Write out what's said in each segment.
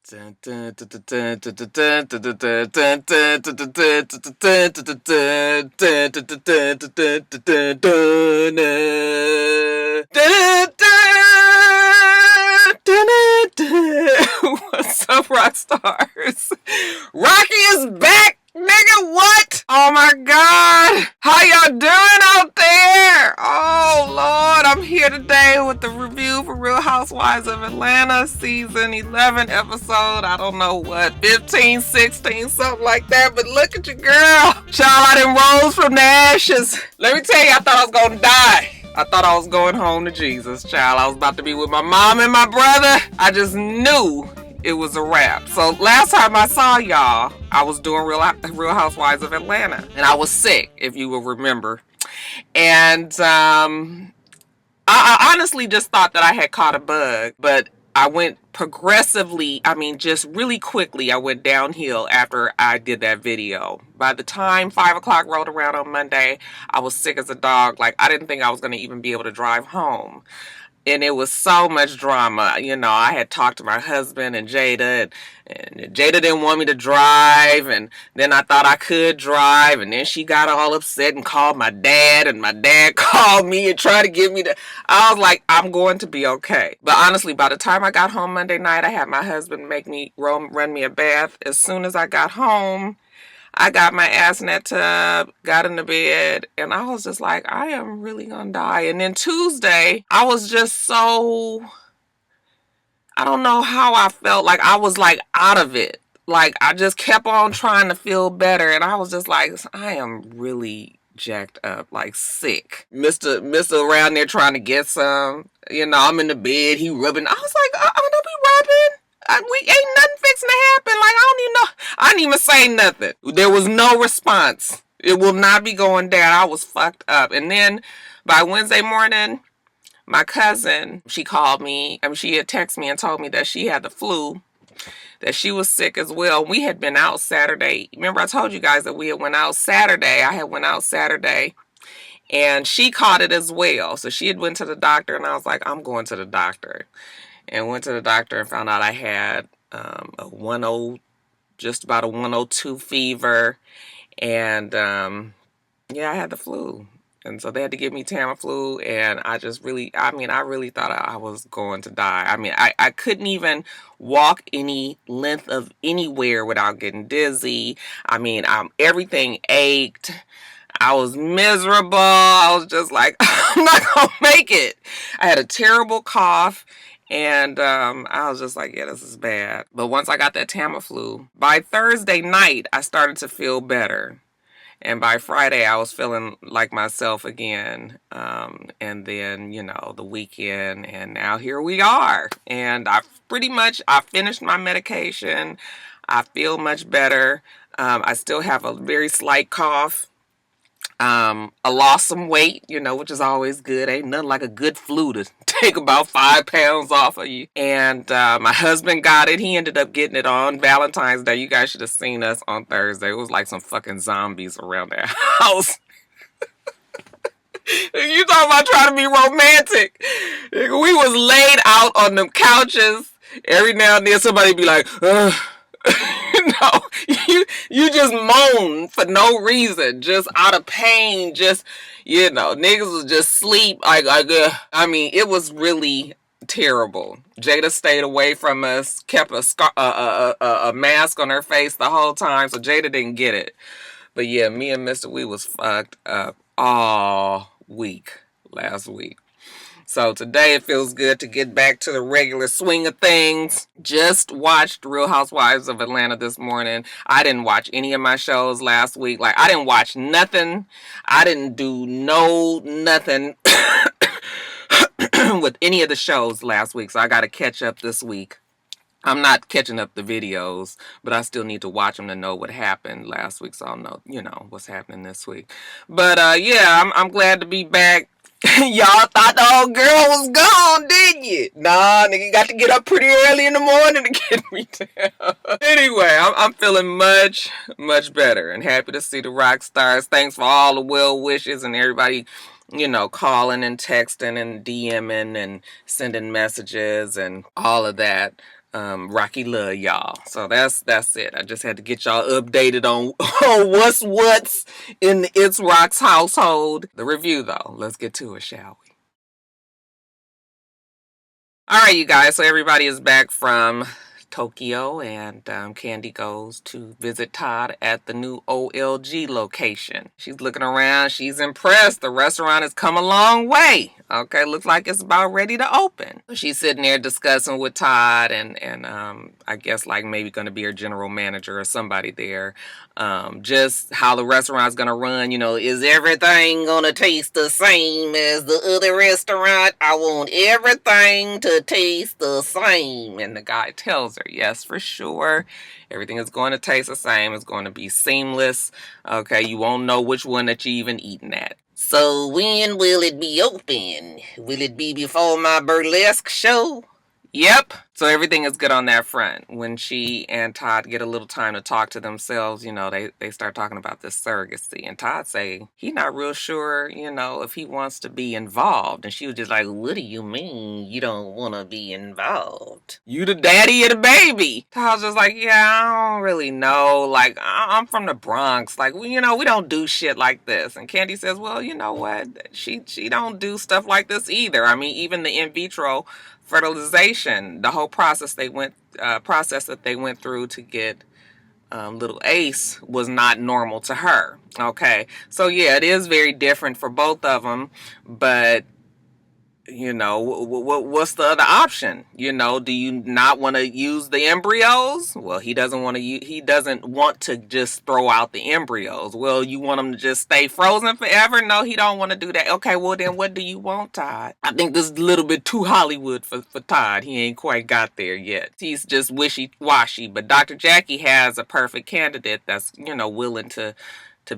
Dun, what's up, Roxstars? Rocky is back, nigga. What? Oh my God. How y'all doing out there? Oh Lord, I'm here today with the review for Real Housewives of Atlanta, season 11, episode, I don't know what, 15, 16, something like that. But look at your girl. Child, I done rose from the ashes. Let me tell you, I thought I was gonna die. I thought I was going home to Jesus, child. I was about to be with my mom and my brother. I just knew it was a wrap. So last time I saw y'all, I was doing Real Housewives of Atlanta, and I was sick, if you will remember. And I honestly just thought that I had caught a bug, but I went progressively, just really quickly, I went downhill after I did that video. By the time 5 o'clock rolled around on Monday, I was sick as a dog. Like, I didn't think I was going to even be able to drive home. And it was so much drama. You know, I had talked to my husband and Jada, and Jada didn't want me to drive, and then I thought I could drive, and then she got all upset and called my dad, and my dad called me and tried to get me to. I was like, I'm going to be okay. But honestly, by the time I got home Monday night, I had my husband make me run me a bath. As soon as I got home, I got my ass in that tub, got in the bed, and I was just like, I am really gonna die. And then Tuesday, I was just so, I don't know how I felt. Like, I was like out of it. Like, I just kept on trying to feel better, and I was just like, I am really jacked up, like sick. Mister around there trying to get some. You know, I'm in the bed, he rubbing. I was like, don't be rubbing. We ain't nothing fixing to happen. Like, I don't even know. I didn't even say nothing. There was no response. It will not be going down. I was fucked up. And then by Wednesday morning, my cousin, she called me. She had texted me and told me that she had the flu, that she was sick as well. We had been out Saturday. Remember, I told you guys that we had went out Saturday. I had went out Saturday, and she caught it as well. So she had went to the doctor, and I was like, I'm going to the doctor. And went to the doctor and found out I had just about a 102 fever. And I had the flu. And so they had to give me Tamiflu. And I really thought I was going to die. I couldn't even walk any length of anywhere without getting dizzy. Everything ached. I was miserable. I was just like, I'm not going to make it. I had a terrible cough. And I was just like, yeah, this is bad. But once I got that Tamiflu, by Thursday night, I started to feel better. And by Friday, I was feeling like myself again. And then, the weekend, and now here we are. And I finished my medication. I feel much better. I still have a very slight cough. I lost some weight, which is always good. Ain't nothing like a good flu to take about 5 pounds off of you. And my husband got it. He ended up getting it on Valentine's Day. You guys should have seen us on Thursday. It was like some fucking zombies around their house. You talking about trying to be romantic. We was laid out on them couches. Every now and then somebody be like, ugh. No, you just moan for no reason, just out of pain, just, niggas was just sleep. It was really terrible. Jada stayed away from us, kept a mask on her face the whole time, so Jada didn't get it. But yeah, me and Mr. We was fucked up all week, last week. So today it feels good to get back to the regular swing of things. Just watched Real Housewives of Atlanta this morning. I didn't watch any of my shows last week. Like, I didn't watch nothing. I didn't do nothing with any of the shows last week. So I got to catch up this week. I'm not catching up the videos, but I still need to watch them to know what happened last week. So I'll know, what's happening this week. But I'm glad to be back. Y'all thought the old girl was gone, didn't you? Nah, nigga, got to get up pretty early in the morning to get me down. Anyway, I'm feeling much better and happy to see the Roxstars. Thanks for all the well wishes and everybody, calling and texting and DMing and sending messages and all of that. Rocky love y'all. So that's it. I just had to get y'all updated on, on what's in the It's Rox household. The review though. Let's get to it, shall we? All right, you guys. So everybody is back from Tokyo, and Candy goes to visit Todd at the new OLG location. She's looking around. She's impressed. The restaurant has come a long way. Okay, looks like it's about ready to open. She's sitting there discussing with Todd, and I guess like maybe going to be her general manager or somebody there. Just how the restaurant's gonna run. You know, is everything gonna taste the same as the other restaurant? I want everything to taste the same. And the guy tells her, yes, for sure. Everything is going to taste the same. It's going to be seamless. Okay, you won't know which one that you even eating at. So when will it be open? Will it be before my burlesque show? Yep. So everything is good on that front. When she and Todd get a little time to talk to themselves, you know, they start talking about this surrogacy. And Todd say he not real sure, you know, if he wants to be involved. And she was just like, what do you mean you don't want to be involved? You the daddy of the baby. Todd's just like, yeah, I don't really know. Like, I'm from the Bronx. Like, you know, we don't do shit like this. And Candy says, well, you know what? She don't do stuff like this either. I mean, even the in vitro fertilization, the whole process that they went through to get little Ace was not normal to her. Okay, so yeah, it is very different for both of them, but you know, what's the other option? You know, do you not want to use the embryos? Well, he doesn't want to. He doesn't want to just throw out the embryos. Well, you want them to just stay frozen forever? No, he don't want to do that. Okay, well then, what do you want, Todd? I think this is a little bit too Hollywood for Todd. He ain't quite got there yet. He's just wishy-washy. But Dr. Jackie has a perfect candidate that's, you know, willing to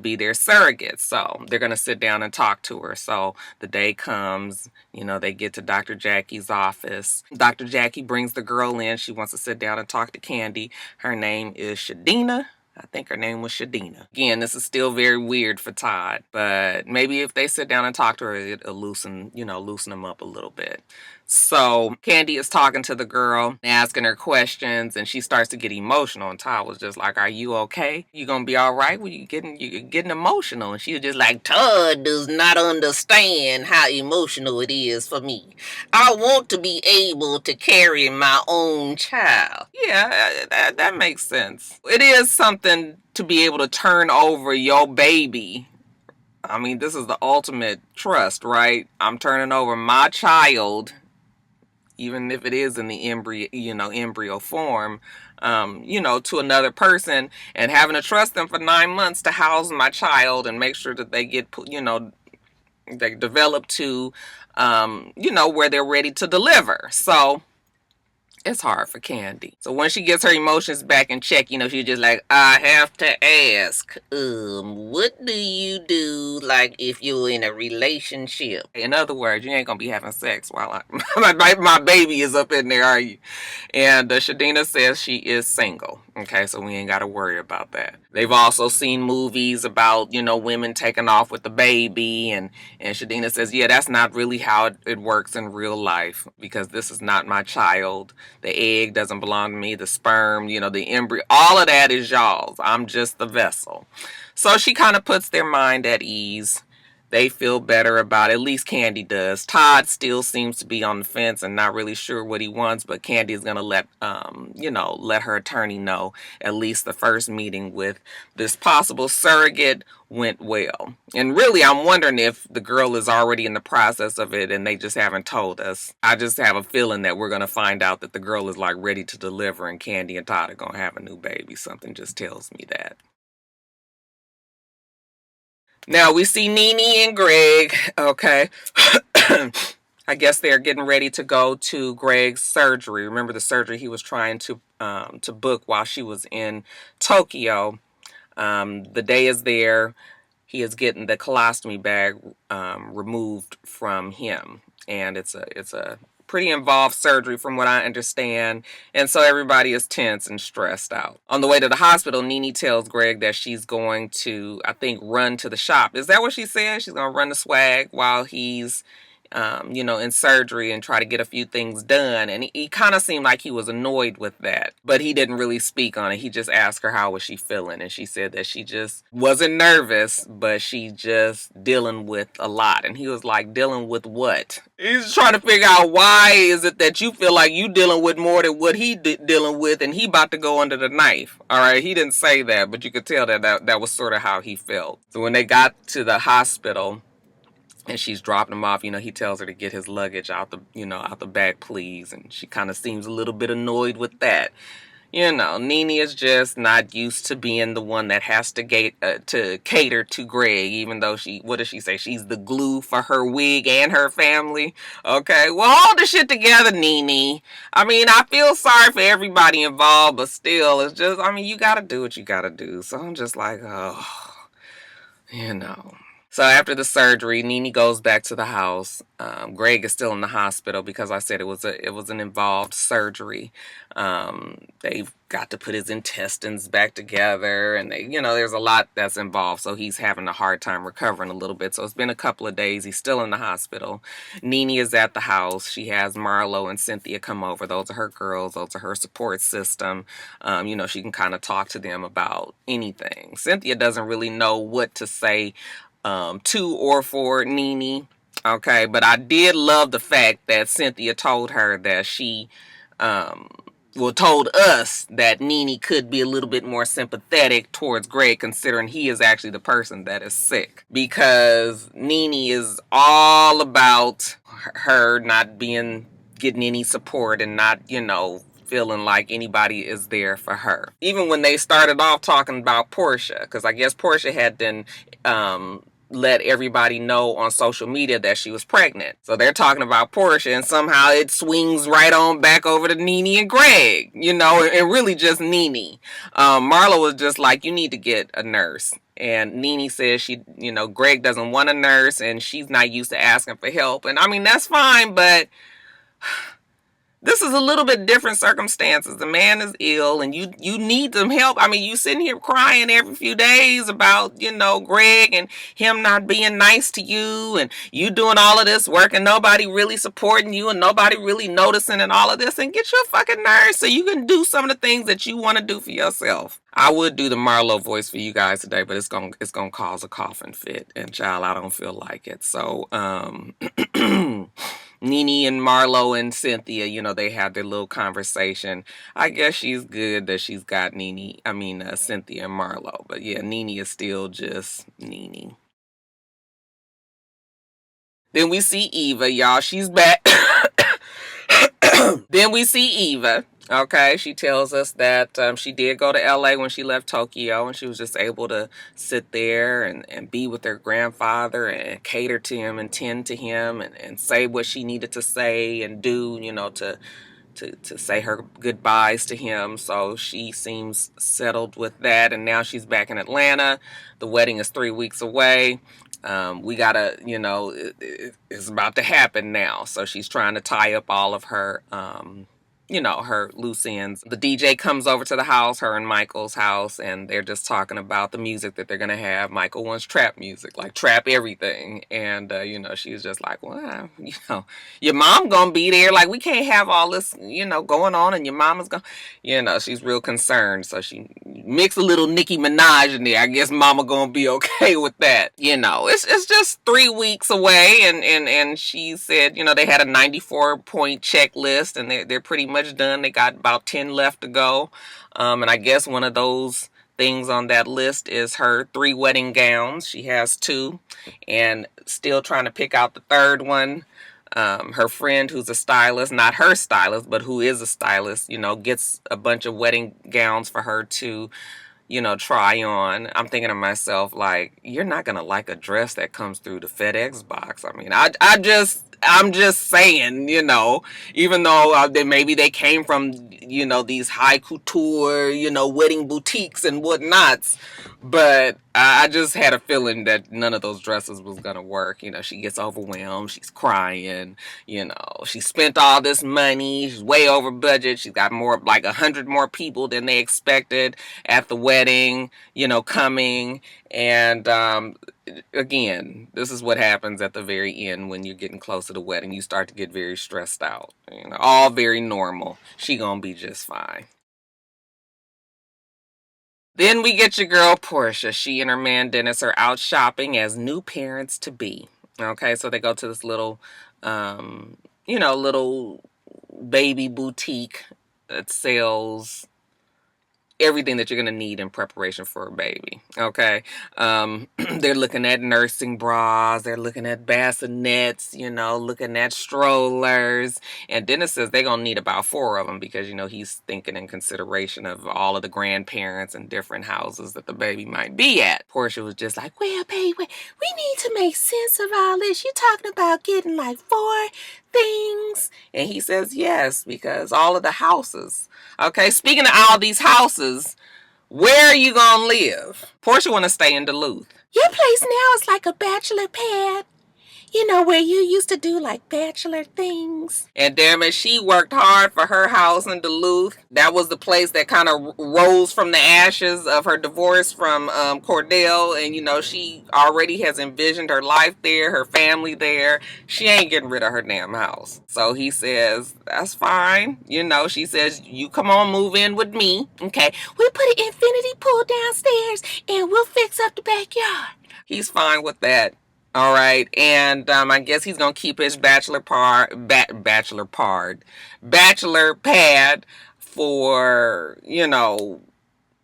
be their surrogate. So they're going to sit down and talk to her. So the day comes, you know, they get to Dr. Jackie's office. Dr. Jackie brings the girl in. She wants to sit down and talk to Candy. Her name is Shadina. I think her name was Shadina. Again, this is still very weird for Todd, but maybe if they sit down and talk to her, it'll loosen them up a little bit. So Candy is talking to the girl, asking her questions, and she starts to get emotional. And Todd was just like, "Are you okay? You gonna be all right? Well, you're getting emotional." And she was just like, "Todd does not understand how emotional it is for me. I want to be able to carry my own child." Yeah, that makes sense. It is something to be able to turn over your baby. I mean, this is the ultimate trust, right? I'm turning over my child, even if it is in the embryo form, to another person, and having to trust them for 9 months to house my child and make sure that they get, they develop to, where they're ready to deliver. So it's hard for Candy. So when she gets her emotions back in check, she's just like, I have to ask, what do you do, like, if you're in a relationship? In other words, you ain't gonna be having sex while my baby is up in there, are you? And Shadina says she is single. Okay, so we ain't got to worry about that. They've also seen movies about, women taking off with the baby. And Shadina says, yeah, that's not really how it works in real life, because this is not my child. The egg doesn't belong to me. The sperm, the embryo, all of that is y'all's. I'm just the vessel. So she kind of puts their mind at ease. They feel better about it. At least Candy does. Todd still seems to be on the fence and not really sure what he wants, but Candy is gonna let her attorney know at least the first meeting with this possible surrogate went well. And really, I'm wondering if the girl is already in the process of it and they just haven't told us. I just have a feeling that we're gonna find out that the girl is like ready to deliver and Candy and Todd are gonna have a new baby. Something just tells me that. Now we see Nene and Gregg. Okay. I guess they're getting ready to go to Gregg's surgery. Remember the surgery he was trying to book while she was in Tokyo. The day is there. He is getting the colostomy bag removed from him, and it's a pretty involved surgery from what I understand, and so everybody is tense and stressed out. On the way to the hospital, Nene tells Gregg that she's going to, I think, run to the shop. Is that what she said? She's going to run the swag while he's in surgery and try to get a few things done. And he kind of seemed like he was annoyed with that, but he didn't really speak on it. He just asked her how was she feeling, and she said that she just wasn't nervous, but she just dealing with a lot. And he was like, dealing with what? He's trying to figure out why is it that you feel like you dealing with more than what he dealing with, and he about to go under the knife. All right, he didn't say that, but you could tell that was sort of how he felt. So when they got to the hospital and she's dropping him off, he tells her to get his luggage out the back, please. And she kind of seems a little bit annoyed with that. Nene is just not used to being the one that has to cater to Gregg, even though what does she say? She's the glue for her wig and her family. Okay, well, hold the shit together, Nene. I mean, I feel sorry for everybody involved, but still, it's just, you gotta do what you gotta do. So I'm just like, oh, So after the surgery, Nene goes back to the house. Gregg is still in the hospital because I said it was an involved surgery. They've got to put his intestines back together, and there's a lot that's involved. So he's having a hard time recovering a little bit. So it's been a couple of days. He's still in the hospital. Nene is at the house. She has Marlo and Cynthia come over. Those are her girls. Those are her support system. She can kind of talk to them about anything. Cynthia doesn't really know what to say to or for Nene. Okay, but I did love the fact that Cynthia told her that she told us that Nene could be a little bit more sympathetic towards Gregg, considering he is actually the person that is sick, because Nene is all about her not getting any support and not feeling like anybody is there for her. Even when they started off talking about Portia, because I guess Portia had been let everybody know on social media that she was pregnant. So they're talking about Portia, and somehow it swings right on back over to Nene and Gregg, and really just Nene. Marlo was just like, you need to get a nurse. And Nene says Gregg doesn't want a nurse, and she's not used to asking for help. And that's fine, but this is a little bit different circumstances. The man is ill and you need some help. You sitting here crying every few days about, Gregg and him not being nice to you, and you doing all of this work and nobody really supporting you and nobody really noticing and all of this. And get your fucking nurse so you can do some of the things that you want to do for yourself. I would do the Marlo voice for you guys today, but it's gonna cause a coughing fit, and child, I don't feel like it. So Nene and Marlo and Cynthia, they have their little conversation. I guess she's good that she's got Cynthia and Marlo. But yeah, Nene is still just Nene. Then we see Eva, y'all. She's back. Then we see Eva. Okay, she tells us that she did go to LA when she left Tokyo, and she was just able to sit there and be with her grandfather and cater to him and tend to him and say what she needed to say and do, to say her goodbyes to him. So she seems settled with that, and now she's back in Atlanta. The wedding is 3 weeks away. We gotta, it's about to happen now. So she's trying to tie up all of her her loose ends. The DJ comes over to the house, her and Michael's house, and they're just talking about the music that they're going to have. Michael wants trap music, like trap everything. And, she's just like, well, your mom going to be there. Like, we can't have all this, going on, and your mama's going to, she's real concerned. So she mixed a little Nicki Minaj in there. I guess mama going to be okay with that. It's just 3 weeks away. And she said, they had a 94-point checklist, and they're pretty much done. They got about 10 left to go. And I guess one of those things on that list is her 3 wedding gowns. She has 2 and still trying to pick out the third one. Her friend, who's a stylist, not her stylist, but who is a stylist, gets a bunch of wedding gowns for her to try on. I'm thinking to myself, like, you're not going to like a dress that comes through the FedEx box. I'm just saying, even though maybe they came from, these high couture, wedding boutiques and whatnots. But I just had a feeling that none of those dresses was going to work. She gets overwhelmed. She's crying. She spent all this money. She's way over budget. She's got more, like 100 more people than they expected at the wedding. wedding, coming. And again, this is what happens at the very end when you're getting close to the wedding. You start to get very stressed out. All very normal. She gonna be just fine. Then we get your girl Portia. She and her man Dennis are out shopping as new parents to be. Okay, so they go to this little, little baby boutique that sells everything that you're going to need in preparation for a baby. Okay. They're looking at nursing bras. They're looking at bassinets, looking at strollers. And Dennis says they're going to need about 4 of them because, he's thinking in consideration of all of the grandparents and different houses that the baby might be at. Portia was just like, well, baby, we need to make sense of all this. You're talking about getting like 4 things. And he says yes, because all of the houses. Okay, speaking of all these houses, where are you gonna live? Portia wanna stay in Duluth. Your place now is like a bachelor pad. Where you used to do like bachelor things. And damn it, she worked hard for her house in Duluth. That was the place that kind of rose from the ashes of her divorce from Cordell. And, she already has envisioned her life there, her family there. She ain't getting rid of her damn house. So he says, that's fine. She says, you come on, move in with me. Okay, we'll put an infinity pool downstairs and we'll fix up the backyard. He's fine with that. All right, and I guess he's gonna keep his bachelor pad for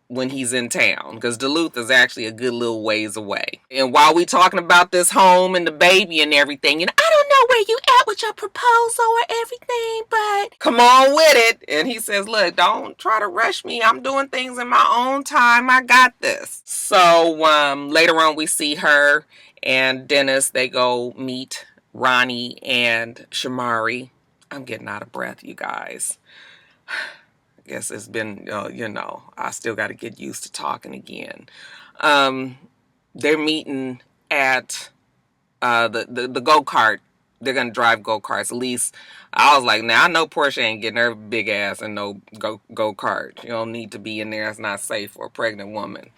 when he's in town, because Duluth is actually a good little ways away. And while we talking about this home and the baby and everything, I don't know where you at with your proposal or everything, but come on with it. And he says, look, don't try to rush me. I'm doing things in my own time. I got this. So later on we see her and Dennis. They go meet Ronnie and Shamari. I'm getting out of breath, you guys. Guess it's been, I still got to get used to talking again. They're meeting at the go-kart. They're going to drive go-karts. At least I was like, now I know Portia ain't getting her big ass in no go-kart. You don't need to be in there. It's not safe for a pregnant woman.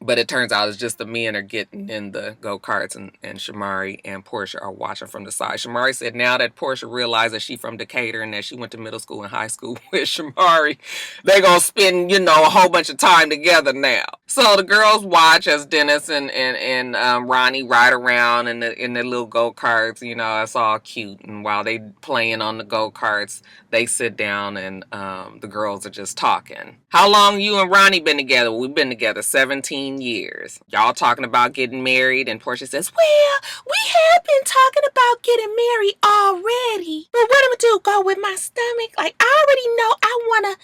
But it turns out it's just the men are getting in the go-karts, and Shamari and Portia are watching from the side. Shamari said now that Portia realized that she's from Decatur and that she went to middle school and high school with Shamari, they're going to spend, a whole bunch of time together now. So the girls watch as Dennis and Ronnie ride around in their little go-karts. It's all cute. And while they playing on the go-karts, they sit down and the girls are just talking. How long you and Ronnie been together? We've been together 17 years. Y'all talking about getting married? And Portia says, well, we have been talking about getting married already. But what I'm gonna do, go with my stomach? Like, I already know I wanna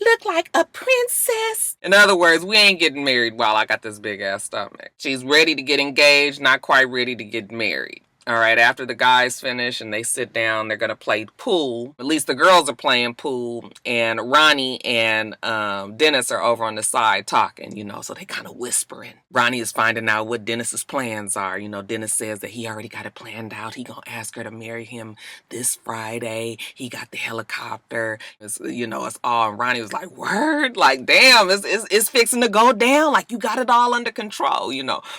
look like a princess. In other words, we ain't getting married while I got this big ass stomach. She's ready to get engaged, not quite ready to get married. All right, after the guys finish and they sit down, they're going to play pool. At least the girls are playing pool. And Ronnie and Dennis are over on the side talking, so they kind of whispering. Ronnie is finding out what Dennis's plans are. Dennis says that he already got it planned out. He going to ask her to marry him this Friday. He got the helicopter. It's all. And Ronnie was like, word? Like, damn, it's fixing to go down. Like, you got it all under control.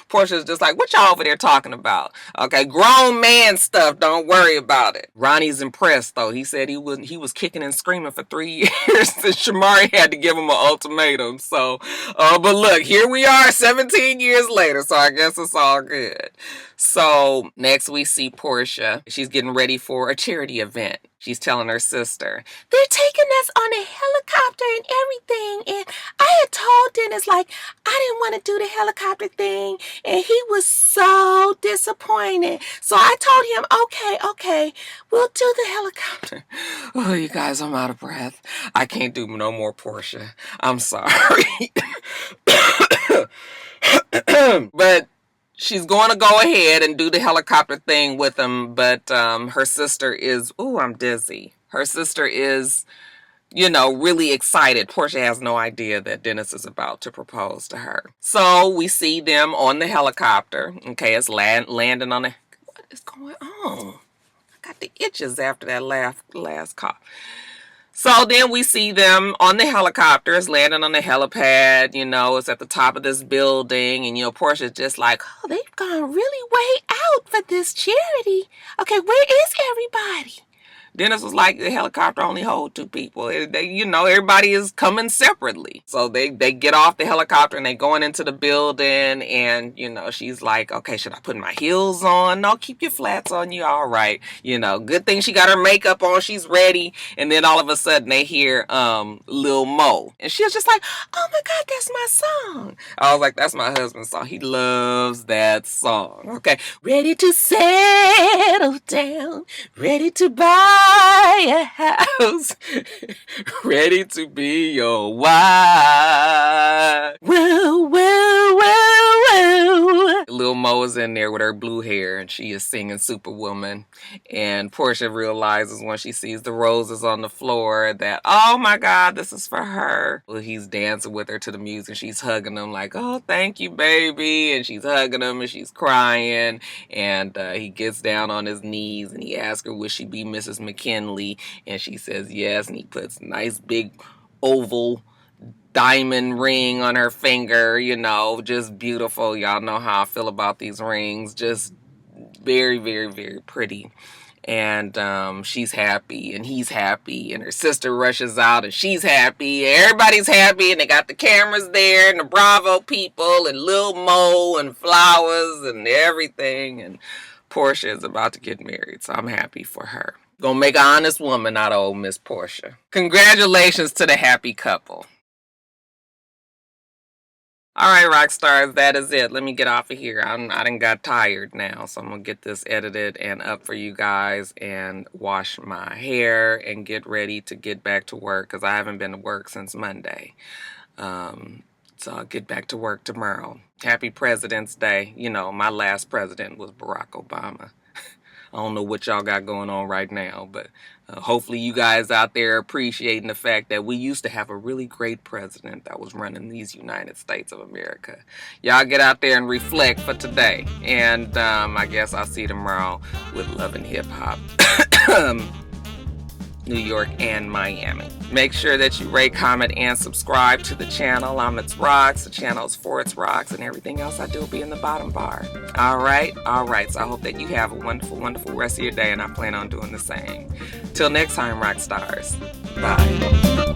Portia's just like, what y'all over there talking about? Okay, grown man stuff, don't worry about it. Ronnie's impressed though. He said he was kicking and screaming for 3 years and Shamari had to give him an ultimatum. So but look, here we are 17 years later, so I guess it's all good. So next we see Portia. She's getting ready for a charity event. She's telling her sister, they're taking us on a helicopter and everything. And I had told Dennis, like, I didn't want to do the helicopter thing. And he was so disappointed. So I told him, okay, we'll do the helicopter. Oh, you guys, I'm out of breath. I can't do no more Portia. I'm sorry. But she's going to go ahead and do the helicopter thing with him, but her sister is, I'm dizzy. Her sister is, really excited. Portia has no idea that Dennis is about to propose to her. So we see them on the helicopter. Okay, it's landing on the, what is going on? I got the itches after that last cough. So then we see them on the helicopters, landing on the helipad, you know, it's at the top of this building, and, you know, Portia's just like, oh, they've gone really way out for this charity. Okay, where is everybody? Dennis was like, the helicopter only holds 2 people. They, you know, everybody is coming separately. So they get off the helicopter and they going into the building, and, you know, she's like, okay, should I put my heels on? No, keep your flats on. You all right. You know, good thing she got her makeup on. She's ready. And then all of a sudden they hear Lil Mo. And she was just like, oh my God, that's my song. I was like, that's my husband's song. He loves that song. Okay. Ready to settle down. Ready to buy a house, ready to be your wife. Well. Lil Mo is in there with her blue hair, and she is singing Superwoman. And Portia realizes when she sees the roses on the floor that, oh my God, this is for her. Well, he's dancing with her to the music. She's hugging him like, oh, thank you, baby. And she's hugging him and she's crying. And he gets down on his knees and he asks her, would she be Mrs. McKinley? And she says yes. And he puts a nice big oval diamond ring on her finger, you know, just beautiful. Y'all know how I feel about these rings. Just very, very, very pretty. And she's happy and he's happy, and her sister rushes out and she's happy, and everybody's happy, and they got the cameras there and the Bravo people and Lil Mo and flowers and everything, and Portia is about to get married, so I'm happy for her. Gonna make an honest woman out of old Miss Portia. Congratulations to the happy couple. All right, rock stars, that is it. Let me get off of here. I done got tired now, so I'm going to get this edited and up for you guys and wash my hair and get ready to get back to work, because I haven't been to work since Monday. So I'll get back to work tomorrow. Happy President's Day. You know, my last president was Barack Obama. I don't know what y'all got going on right now, but hopefully you guys out there appreciating the fact that we used to have a really great president that was running these United States of America. Y'all get out there and reflect for today. And I guess I'll see you tomorrow with Love and Hip Hop. New York and Miami. Make sure that you rate, comment, and subscribe to the channel. I'm itsrox. The channel is for itsrox, and everything else I do will be in the bottom bar. All right. So I hope that you have a wonderful, wonderful rest of your day, and I plan on doing the same. Till next time, rock stars. Bye.